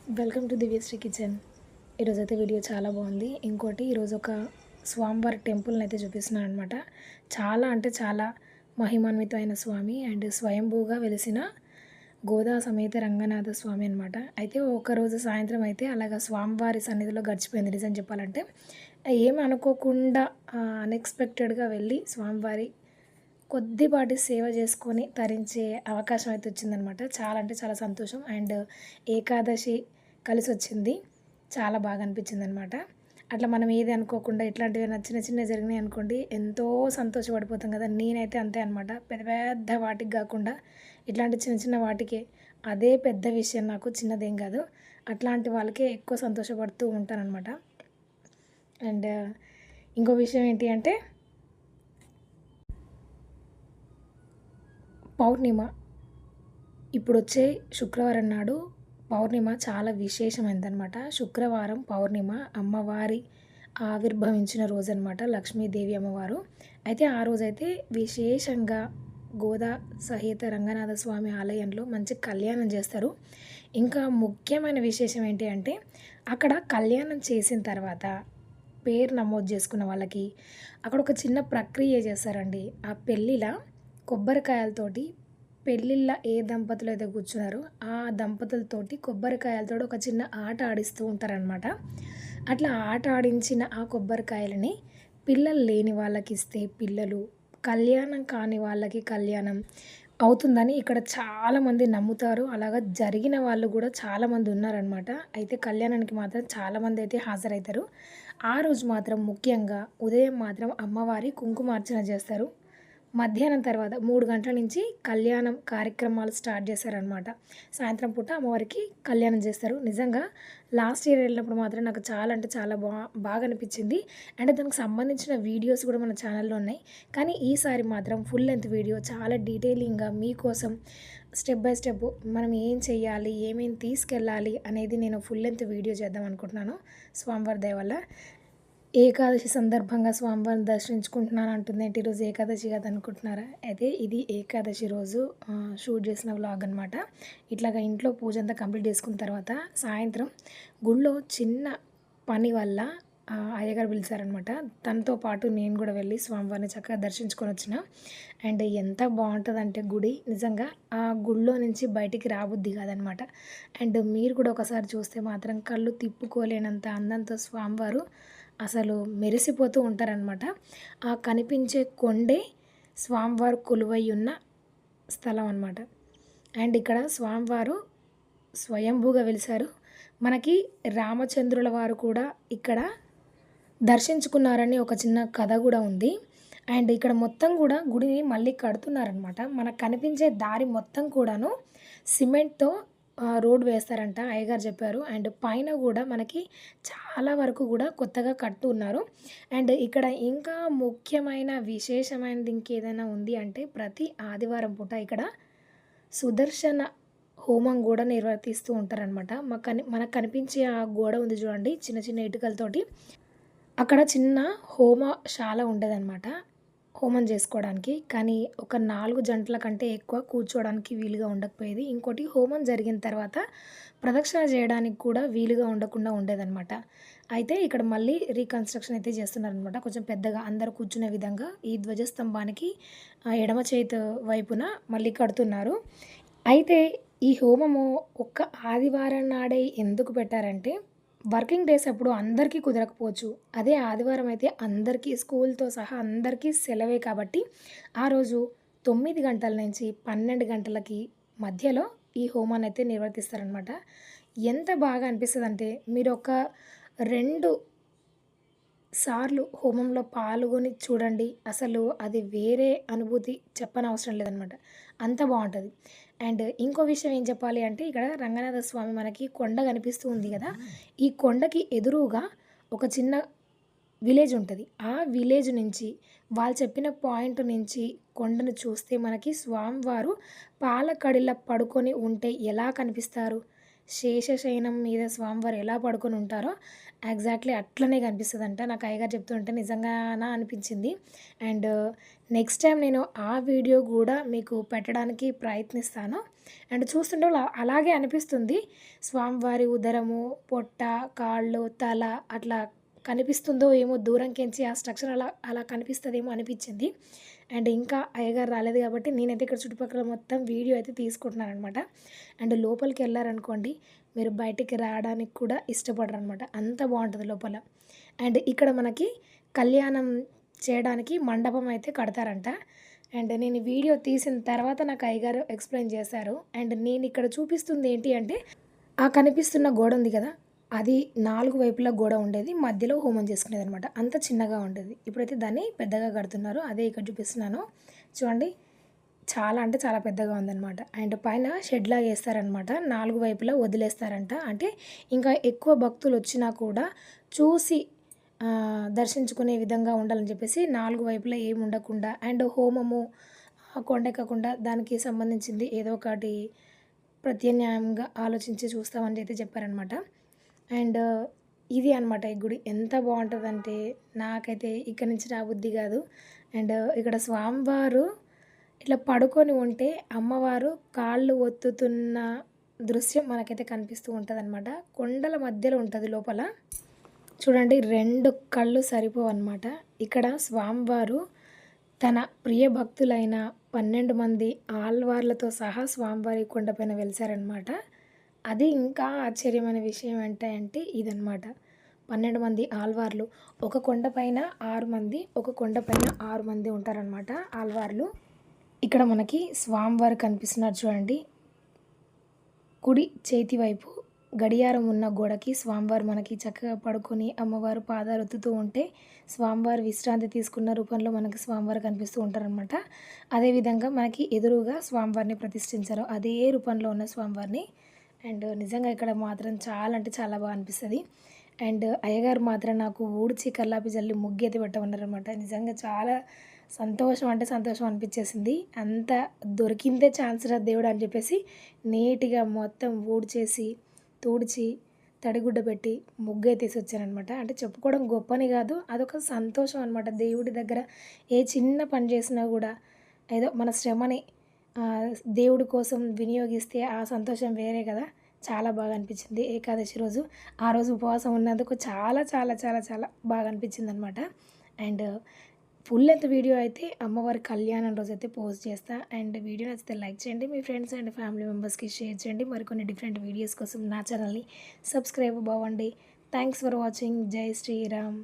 Welcome to Divyashri kitchen. ఈరోజైతే video చాలా బాగుంది. ఇంకోటి ఈరోజు ఒక స్వామివారి టెంపుల్ని అయితే చూపిస్తున్నాను అనమాట. చాలా అంటే చాలా మహిమాన్వితమైన స్వామి అండ్ స్వయంభూగా వెలిసిన గోదా సమేత రంగనాథ స్వామి అనమాట. అయితే ఒకరోజు సాయంత్రం అయితే అలాగా స్వామివారి సన్నిధిలో గడిచిపోయింది. నిజం చెప్పాలంటే ఏమి అనుకోకుండా అన్ఎక్స్పెక్టెడ్గా వెళ్ళి స్వామివారి కొద్దిపాటి సేవ చేసుకొని తరించే అవకాశం అయితే వచ్చిందనమాట. చాలా అంటే చాలా సంతోషం. అండ్ ఏకాదశి కలిసొచ్చింది. చాలా బాగా అనిపించిందనమాట. అట్లా మనం ఏది అనుకోకుండా ఇట్లాంటివి చిన్న చిన్నవి జరిగినాయి అనుకోండి ఎంతో సంతోషపడిపోతాం కదా! నేనైతే అంతే అనమాట. పెద్ద పెద్ద వాటికి కాకుండా ఇట్లాంటి చిన్న చిన్న వాటికే అదే పెద్ద విషయం, నాకు చిన్నదేం కాదు. అట్లాంటి వాళ్ళకే ఎక్కువ సంతోషపడుతూ ఉంటాననమాట. అండ్ ఇంకో విషయం ఏంటి అంటే పౌర్ణిమ ఇప్పుడొచ్చే శుక్రవారం నాడు పౌర్ణిమ చాలా విశేషమైనదనమాట. శుక్రవారం పౌర్ణిమ అమ్మవారి ఆవిర్భవించిన రోజనమాట, లక్ష్మీదేవి అమ్మవారు. అయితే ఆ రోజైతే విశేషంగా గోదా సహిత రంగనాథ స్వామి ఆలయంలో మంచి కళ్యాణం చేస్తారు. ఇంకా ముఖ్యమైన విశేషం ఏంటి అంటే అక్కడ కళ్యాణం చేసిన తర్వాత పేరు నమోదు చేసుకున్న వాళ్ళకి అక్కడ ఒక చిన్న ప్రక్రియ చేస్తారండి. ఆ పెళ్ళిలా కొబ్బరికాయలతోటి పెళ్ళిళ్ళ ఏ దంపతులు అయితే కూర్చున్నారో ఆ దంపతులతోటి కొబ్బరికాయలతో ఒక చిన్న ఆట ఆడిస్తూ ఉంటారనమాట. అట్లా ఆట ఆడించిన ఆ కొబ్బరికాయలని పిల్లలు లేని వాళ్ళకి ఇస్తే పిల్లలు, కళ్యాణం కాని వాళ్ళకి కళ్యాణం అవుతుందని ఇక్కడ చాలామంది నమ్ముతారు. అలాగా జరిగిన వాళ్ళు కూడా చాలామంది ఉన్నారనమాట. అయితే కళ్యాణానికి మాత్రం చాలామంది అయితే హాజరవుతారు. ఆ రోజు మాత్రం ముఖ్యంగా ఉదయం మాత్రం అమ్మవారి కుంకుమార్చన చేస్తారు. మధ్యాహ్నం తర్వాత 3 గంటల నుంచి కళ్యాణం కార్యక్రమాలు స్టార్ట్ చేశారనమాట. సాయంత్రం పూట అమ్మవారికి కళ్యాణం చేస్తారు. నిజంగా లాస్ట్ ఇయర్ వెళ్ళినప్పుడు మాత్రం నాకు చాలా అంటే చాలా బాగా అనిపించింది. అంటే దానికి సంబంధించిన వీడియోస్ కూడా మన ఛానల్లో ఉన్నాయి. కానీ ఈసారి మాత్రం ఫుల్ లెంత్ వీడియో చాలా డీటెయిలింగ్గా మీకోసం స్టెప్ బై స్టెప్ మనం ఏం చేయాలి, ఏమేమి తీసుకెళ్ళాలి అనేది నేను ఫుల్ లెంత్ వీడియో చేద్దాం అనుకుంటున్నాను స్వామివారి దయ వల్ల. ఏకాదశి సందర్భంగా స్వామివారిని దర్శించుకుంటున్నాను అంటుందేంటి, ఈరోజు ఏకాదశి కదా అనుకుంటున్నారా? అయితే ఇది ఏకాదశి రోజు షూట్ చేసిన వ్లాగ్ అనమాట. ఇట్లాగా ఇంట్లో పూజ అంతా కంప్లీట్ చేసుకున్న తర్వాత సాయంత్రం గుళ్ళో చిన్న పని వల్ల అయ్యగారు పిలిచారనమాట. తనతో పాటు నేను కూడా వెళ్ళి స్వామివారిని చక్కగా దర్శించుకొని వచ్చిన. అండ్ ఎంత బాగుంటుందంటే గుడి నిజంగా ఆ గుళ్ళో నుంచి బయటికి రాబుద్ది కాదనమాట. అండ్ మీరు కూడా ఒకసారి చూస్తే మాత్రం కళ్ళు తిప్పుకోలేనంత అందంతో స్వామివారు అసలు మెరిసిపోతూ ఉంటారనమాట. ఆ కనిపించే కొండే స్వామివారు కొలువై ఉన్న స్థలం అనమాట. అండ్ ఇక్కడ స్వామివారు స్వయంభూగా వెలిశారు. మనకి రామచంద్రుల వారు కూడా ఇక్కడ దర్శించుకున్నారని ఒక చిన్న కథ కూడా ఉంది. అండ్ ఇక్కడ మొత్తం కూడా గుడిని మళ్ళీ కడుతున్నారనమాట. మనకు కనిపించే దారి మొత్తం కూడాను సిమెంట్తో రోడ్ వేస్తారంట అయ్యగారు చెప్పారు. అండ్ పైన కూడా మనకి చాలా వరకు కూడా కొత్తగా కట్టు ఉన్నారు. అండ్ ఇక్కడ ఇంకా ముఖ్యమైన విశేషమైనది ఇంకేదైనా ఉంది అంటే ప్రతి ఆదివారం పూట ఇక్కడ సుదర్శన హోమం కూడా నిర్వర్తిస్తూ ఉంటారనమాట. మనకు కనిపించే ఆ గోడ ఉంది చూడండి, చిన్న చిన్న ఇటుకలతోటి అక్కడ చిన్న హోమశాల ఉండేదన్నమాట హోమం చేసుకోవడానికి. కానీ ఒక 4 జంటల కంటే ఎక్కువ కూర్చోవడానికి వీలుగా ఉండకపోయేది. ఇంకోటి హోమం జరిగిన తర్వాత ప్రదక్షిణ చేయడానికి కూడా వీలుగా ఉండకుండా ఉండేదన్నమాట. అయితే ఇక్కడ మళ్ళీ రీకన్స్ట్రక్షన్ అయితే చేస్తున్నారనమాట. కొంచెం పెద్దగా అందరూ కూర్చునే విధంగా ఈ ధ్వజస్తంభానికి ఎడమ చేతి వైపున మళ్ళీ కడుతున్నారు. అయితే ఈ హోమము ఒక్క ఆదివారం నాడే ఎందుకు పెట్టారంటే వర్కింగ్ డేస్ అప్పుడు అందరికీ కుదరకపోవచ్చు. అదే ఆదివారం అయితే అందరికీ స్కూల్తో సహా అందరికీ సెలవే కాబట్టి ఆ రోజు 9 గంటల నుంచి 12 గంటలకి మధ్యలో ఈ హోమాన్ని అయితే నిర్వర్తిస్తారనమాట. ఎంత బాగా అనిపిస్తుందంటే మీరు ఒక 2 సార్లు హోమంలో పాల్గొని చూడండి. అసలు అది వేరే అనుభూతి చెప్పనవసరం లేదనమాట. అంత బాగుంటుంది. అండ్ ఇంకో విషయం ఏం చెప్పాలి అంటే ఇక్కడ రంగనాథ స్వామి మనకి కొండ కనిపిస్తూ ఉంది కదా! ఈ కొండకి ఎదురుగా ఒక చిన్న విలేజ్ ఉంటుంది. ఆ విలేజ్ నుంచి వాళ్ళు చెప్పిన పాయింట్ నుంచి కొండను చూస్తే మనకి స్వామివారు పాలకడిలో పడుకొని ఉంటే ఎలా కనిపిస్తారు? శేషశయనం మీద స్వామివారు ఎలా పడుకొని ఉంటారో ఎగ్జాక్ట్లీ అట్లనే కనిపిస్తుందంట. నాకు అయ్యగారు చెప్తుంటే నిజంగానా అనిపించింది. అండ్ నెక్స్ట్ టైం నేను ఆ వీడియో కూడా మీకు పెట్టడానికి ప్రయత్నిస్తాను. అండ్ చూస్తుంటే అలాగే అనిపిస్తుంది. స్వామివారి ఉదరము, పొట్ట, కాళ్ళు, తల అట్లా కనిపిస్తుందో ఏమో దూరంకెంచి ఆ స్ట్రక్చర్ అలా అలా కనిపిస్తదేమో అనిపించింది. అండ్ ఇంకా అయ్యగారు రాలేదు కాబట్టి నేనైతే ఇక్కడ చుట్టుపక్కల మొత్తం వీడియో అయితే తీసుకుంటున్నాననమాట. అండ్ లోపలికెళ్లారనుకోండి మీరు బయటికి రావడానికి కూడా ఇష్టపడరనమాట. అంత బావుంటది లోపల. అండ్ ఇక్కడ మనకి కళ్యాణం చేయడానికి మండపం అయితే కడతారంట. అండ్ నేను ఈ వీడియో తీసిన తర్వాత నాకు అయ్యగారు ఎక్స్‌ప్లెయిన్ చేశారు. అండ్ నేనిక్కడ చూపిస్తుంది ఏంటి అంటే, ఆ కనిపిస్తున్న గోడ ఉంది కదా! అది 4 వైపులా గోడ ఉండేది. మధ్యలో హోమం చేసుకునేదనమాట. అంత చిన్నగా ఉండేది. ఇప్పుడైతే దాన్ని పెద్దగా కడుతున్నారు. అదే ఇక్కడ చూపిస్తున్నాను. చూడండి. చాలా అంటే చాలా పెద్దగా ఉందనమాట. అండ్ పైన షెడ్‌లాగా ఏస్తారనమాట. 4 వైపులా వదిలేస్తారంట. అంటే ఇంకా ఎక్కువ భక్తులొచ్చినా కూడా చూసి దర్శించుకునే విధంగా ఉండాలని చెప్పేసి 4 వైపులా ఏమి ఉండకుండా అండ్ హోమము కొండెక్కకుండా దానికి సంబంధించింది ఏదో ఒకటి ప్రత్యామ్నాయంగా ఆలోచించి చూస్తామని అయితే చెప్పారనమాట. అండ్ ఇది అనమాట ఈ గుడి. ఎంత బావుంటదంటే నాకైతే ఇక్కడి నుంచి రాబుద్ది కాదు. అండ్ ఇక్కడ స్వామివారు ఇట్లా పడుకొని ఉంటే అమ్మవారు కాళ్ళు ఒత్తుతున్న దృశ్యం మనకైతే కనిపిస్తూ ఉంటదనమాట. కొండల మధ్యలో ఉంటది లోపల. చూడండి 2 కళ్ళు సరిపోవన్నమాట. ఇక్కడ స్వామివారు తన ప్రియ భక్తులైన 12 మంది ఆళ్వార్లతో సహా స్వామివారి కొండపైన వెలిసారనమాట. అది ఇంకా ఆశ్చర్యమైన విషయం ఏంటంటే ఇదనమాట. 12 మంది ఆళ్వార్లు. ఒక కొండ పైన 6 మంది, ఒక కొండ పైన 6 మంది ఉంటారనమాట ఆళ్వార్లు. ఇక్కడ మనకి స్వామివారు కనిపిస్తున్నారు చూడండి. కుడి చేతి వైపు గడియారం ఉన్న గోడకి స్వామివారు మనకి చక్కగా పడుకొని అమ్మవారు పాదాలు ఒత్తుతూ ఉంటే స్వామివారు విశ్రాంతి తీసుకున్న రూపంలో మనకి స్వామివారు కనిపిస్తూ ఉంటారనమాట. అదేవిధంగా మనకి ఎదురుగా స్వామివారిని ప్రతిష్ఠించారు. అదే రూపంలో ఉన్న స్వామివారిని. అండ్ నిజంగా ఇక్కడ మాత్రం చాలా అంటే చాలా బాగా అనిపిస్తది. అండ్ అయ్యగారు మాత్రం నాకు ఊడ్చి కల్లాపి జల్లి ముగ్గైతే పెట్టమన్నారనమాట. నిజంగా చాలా సంతోషం అంటే సంతోషం అనిపించేసింది. అంత దొరికిందే ఛాన్స్ రా దేవుడా అని చెప్పేసి నీట్‌గా మొత్తం ఊడ్చేసి, తుడిచి, తడిగుడ్డ పెట్టి ముగ్గైతే ఏసొచ్చాననమాట. అంటే చెప్పుకోవడం గొప్పని కాదు. అదొక సంతోషం అనమాట. దేవుడి దగ్గర ఏ చిన్న పని చేసినా కూడా ఏదో మన శ్రమని దేవుడి కోసం వినియోగిస్తే ఆ సంతోషం వేరే కదా! చాలా బాగా అనిపించింది ఏకాదశి రోజు. ఆ రోజు ఉపవాసం ఉన్నందుకు చాలా చాలా చాలా చాలా బాగా అనిపించిందనమాట. అండ్ ఫుల్ లెంత్ వీడియో అయితే అమ్మవారి కళ్యాణం రోజైతే పోస్ట్ చేస్తా. అండ్ వీడియో నచ్చితే లైక్ చేయండి. మీ ఫ్రెండ్స్ అండ్ ఫ్యామిలీ మెంబర్స్‌కి షేర్ చేయండి. మరికొన్ని డిఫరెంట్ వీడియోస్ కోసం నా ఛానల్‌ని సబ్స్క్రైబ్ అవ్వండి. Thanks for watching. జై శ్రీరామ్.